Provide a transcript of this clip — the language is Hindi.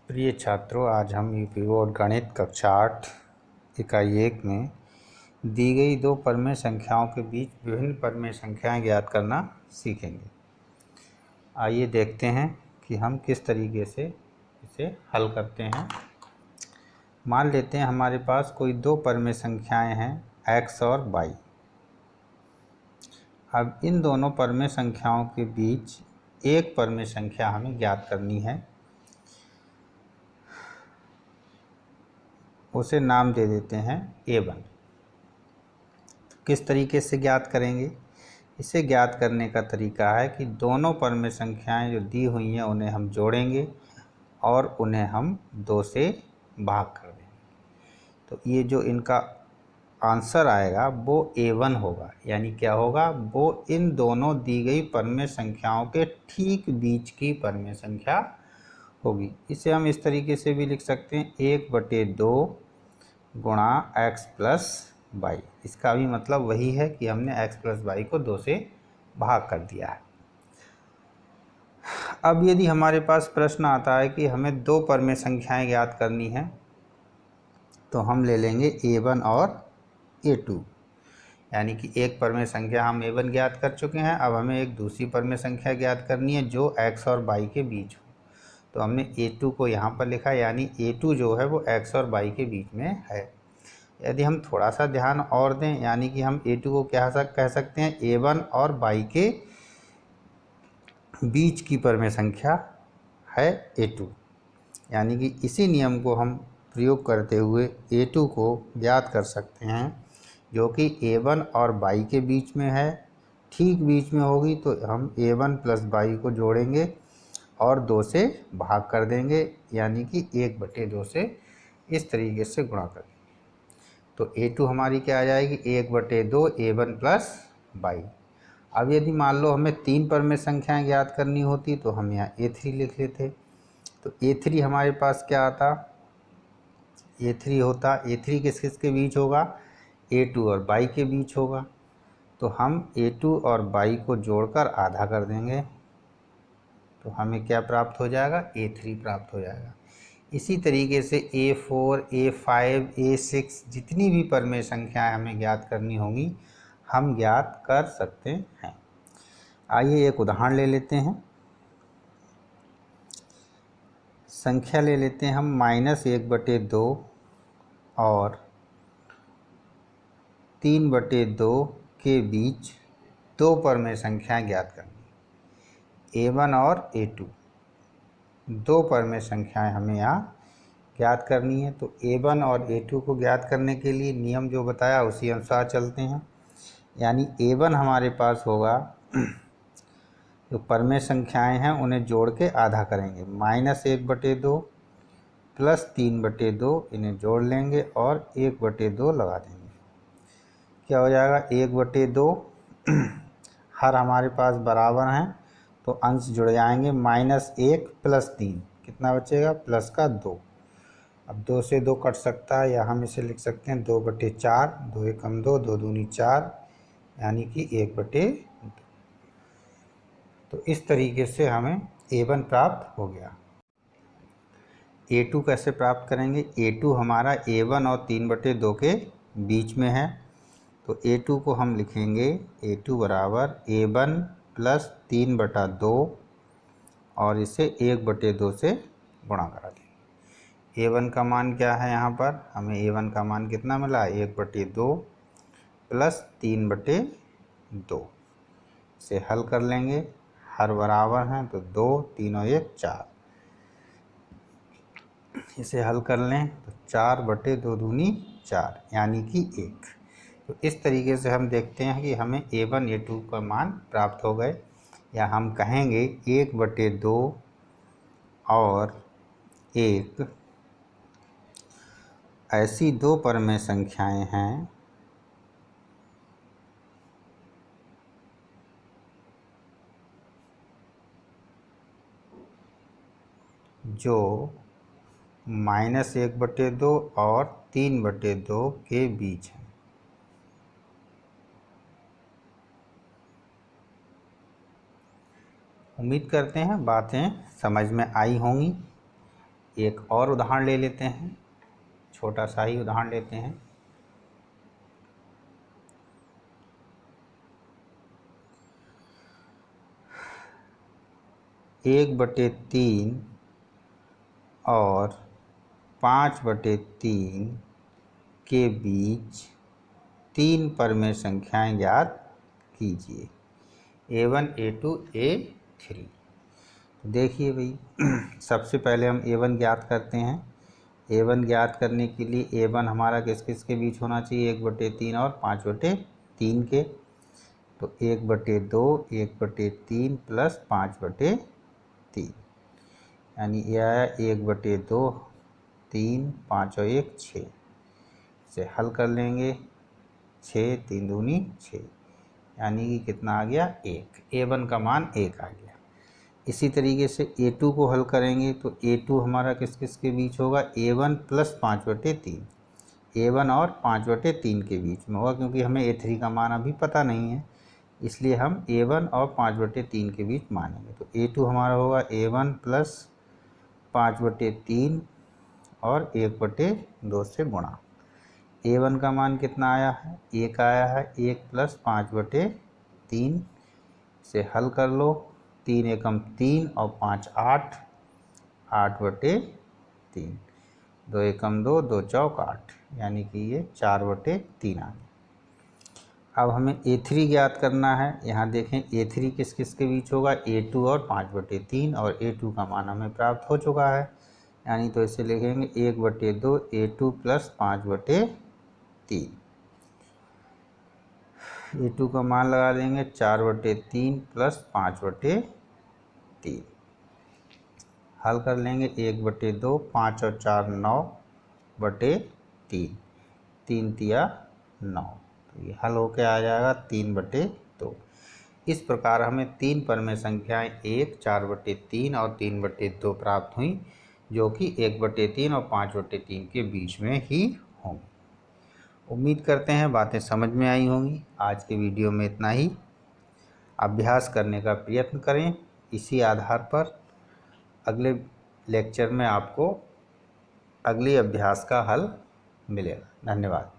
प्रिय छात्रों, आज हम यूपी बोर्ड गणित कक्षा 8 इकाई 1 में दी गई दो परमेय संख्याओं के बीच विभिन्न परमेय संख्याएं ज्ञात करना सीखेंगे। आइए देखते हैं कि हम किस तरीके से इसे हल करते हैं। मान लेते हैं हमारे पास कोई दो परमेय संख्याएं हैं x और y। अब इन दोनों परमेय संख्याओं के बीच एक परमेय संख्या हमें ज्ञात करनी है। उसे नाम दे देते हैं a1। किस तरीके से ज्ञात करेंगे? इसे ज्ञात करने का तरीका है कि दोनों परमेय संख्याएं जो दी हुई हैं उन्हें हम जोड़ेंगे और उन्हें हम 2 से भाग कर देंगे। तो ये जो इनका आंसर आएगा वो a1 होगा। यानी क्या होगा? वो इन दोनों दी गई परमेय संख्याओं के ठीक बीच की परमेय संख्या होगी। इसे हम इस तरीके से भी लिख सकते हैं 1/2 गुणा x प्लस y। इसका भी मतलब वही है कि हमने x प्लस y को 2 से भाग कर दिया है। अब यदि हमारे पास प्रश्न आता है कि हमें दो परमेय संख्याएं ज्ञात करनी है, तो हम ले लेंगे a1 और a2। यानी कि एक परमेय संख्या हम a1 ज्ञात कर चुके हैं, अब हमें एक दूसरी परमेय संख्या ज्ञात करनी है जो x और y के बीच हो। तो हमने a2 को यहाँ पर लिखा, यानी a2 जो है वो x और y के बीच में है। यदि हम थोड़ा सा ध्यान और दें, यानी कि हम a2 को क्या कह सकते हैं? a1 और y के बीच की परमेय संख्या है a2। यानी कि इसी नियम को हम प्रयोग करते हुए a2 को ज्ञात कर सकते हैं, जो कि a1 और y के बीच में है। ठीक बीच में होगी तो हम a1 प्लस y को जोड़ेंगे और 2 से भाग कर देंगे, यानी कि 1/2 से इस तरीके से गुणा कर देंगे। तो a2 हमारी क्या आ जाएगी? 1/2 a1 प्लस y। अब यदि मान लो हमें तीन परमेय संख्याएं ज्ञात करनी होती तो हम यहाँ a3 लिख लेते। तो a3 हमारे पास क्या आता? a3 होता, a3 किस किस के बीच होगा? a2 और y के बीच होगा। तो हम a2 और y को जोड़कर आधा कर देंगे तो हमें क्या प्राप्त हो जाएगा? a3 प्राप्त हो जाएगा। इसी तरीके से a4, a5, a6 जितनी भी परमेय संख्याएं हमें ज्ञात करनी होंगी हम ज्ञात कर सकते हैं। आइए एक उदाहरण ले लेते हैं। संख्या ले लेते हैं हम -1/2 और 3/2 के बीच दो परमेय संख्याएं ज्ञात करनी। a1 और a2 दो परमेय संख्याएं हमें यहाँ ज्ञात करनी है। तो a1 और a2 को ज्ञात करने के लिए नियम जो बताया उसी अनुसार चलते हैं। यानी a1 हमारे पास होगा, जो परमेय संख्याएं हैं उन्हें जोड़ के आधा करेंगे, -1/2 प्लस 3/2 इन्हें जोड़ लेंगे और 1/2 लगा देंगे। क्या हो जाएगा? 1/2 हर हमारे पास बराबर हैं तो अंश जुड़ जाएंगे। -1 प्लस 3 कितना बचेगा? प्लस का 2। अब 2 से 2 कट सकता है या हम इसे लिख सकते हैं 2/4, 2 एकम 2, 2 दूनी 4, यानी कि 1/2। तो इस तरीके से हमें a1 प्राप्त हो गया। a2 कैसे प्राप्त करेंगे? a2 हमारा a1 और 3/2 के बीच में है। तो a2 को हम लिखेंगे a2 बराबर a1 प्लस 3/2 और इसे 1/2 से गुणा करा देंगे। a1 का मान क्या है? यहाँ पर हमें a1 का मान कितना मिला? 1/2 प्लस 3/2। इसे हल कर लेंगे, हर बराबर हैं तो 2, 3 और 1 4। इसे हल कर लें तो 4/2 दूनी 4, यानी कि 1। तो इस तरीके से हम देखते हैं कि हमें a1 a2 का मान प्राप्त हो गए, या हम कहेंगे 1/2 और 1 ऐसी दो परमेय संख्याएं हैं जो -1/2 और 3/2 के बीच है। उम्मीद करते हैं बातें समझ में आई होंगी। एक और उदाहरण ले लेते हैं, छोटा सा ही उदाहरण लेते हैं। एक बटे तीन और 5/3 के बीच 3 परमेय संख्याएं ज्ञात कीजिए, A1 A2 A3। देखिए भाई सबसे पहले हम A1 ज्ञात करते हैं। A1 ज्ञात करने के लिए A1 हमारा किस किस के बीच होना चाहिए, 1/3 और 5/3 के। तो 1/2 1/3 प्लस 5/3, यानी ये आया 1/2 3 5 और 1 6। इसे हल कर लेंगे, 6 3 दूनी 6, यानी कि कितना आ गया 1। A1 का मान 1 आ गया। इसी तरीके से A2 को हल करेंगे तो A2 हमारा किस किस के बीच होगा, A1 प्लस 5/3, A1 और 5/3 के बीच में होगा, क्योंकि हमें A3 का मान अभी पता नहीं है, इसलिए हम A1 और 5/3 के बीच मानेंगे। तो A2 हमारा होगा A1 प्लस 5/3 और 1/2 से गुणा। A1 का मान कितना आया है, 1 आया है, 1 प्लस 5/3 से हल कर लो, 3 एकम 3 और 5 8, 8/3, 2 एकम 2 2 चौक 8, यानी कि ये 4/3 आ गया। अब हमें A3 ज्ञात करना है। यहाँ देखें A3 किस किस के बीच होगा, A2 और 5/3, और A2 का मान हमें प्राप्त हो चुका है, यानी तो इसे लिखेंगे 1/2 A2 प्लस 5/3। A2 का मान लगा देंगे 4/3 प्लस 5/3, हल कर लेंगे 1/2, 5 और 4 9/3, 3 तिया 9, तो ये हल होके आ जाएगा 3/2। इस प्रकार हमें 3 परमेय संख्याएं 1 4/3 और 3/2 प्राप्त हुई, जो कि 1/3 और 5/3 के बीच में ही होंगी। उम्मीद करते हैं बातें समझ में आई होंगी। आज के वीडियो में इतना ही। अभ्यास करने का प्रयत्न करें, इसी आधार पर अगले लेक्चर में आपको अगली अभ्यास का हल मिलेगा। धन्यवाद।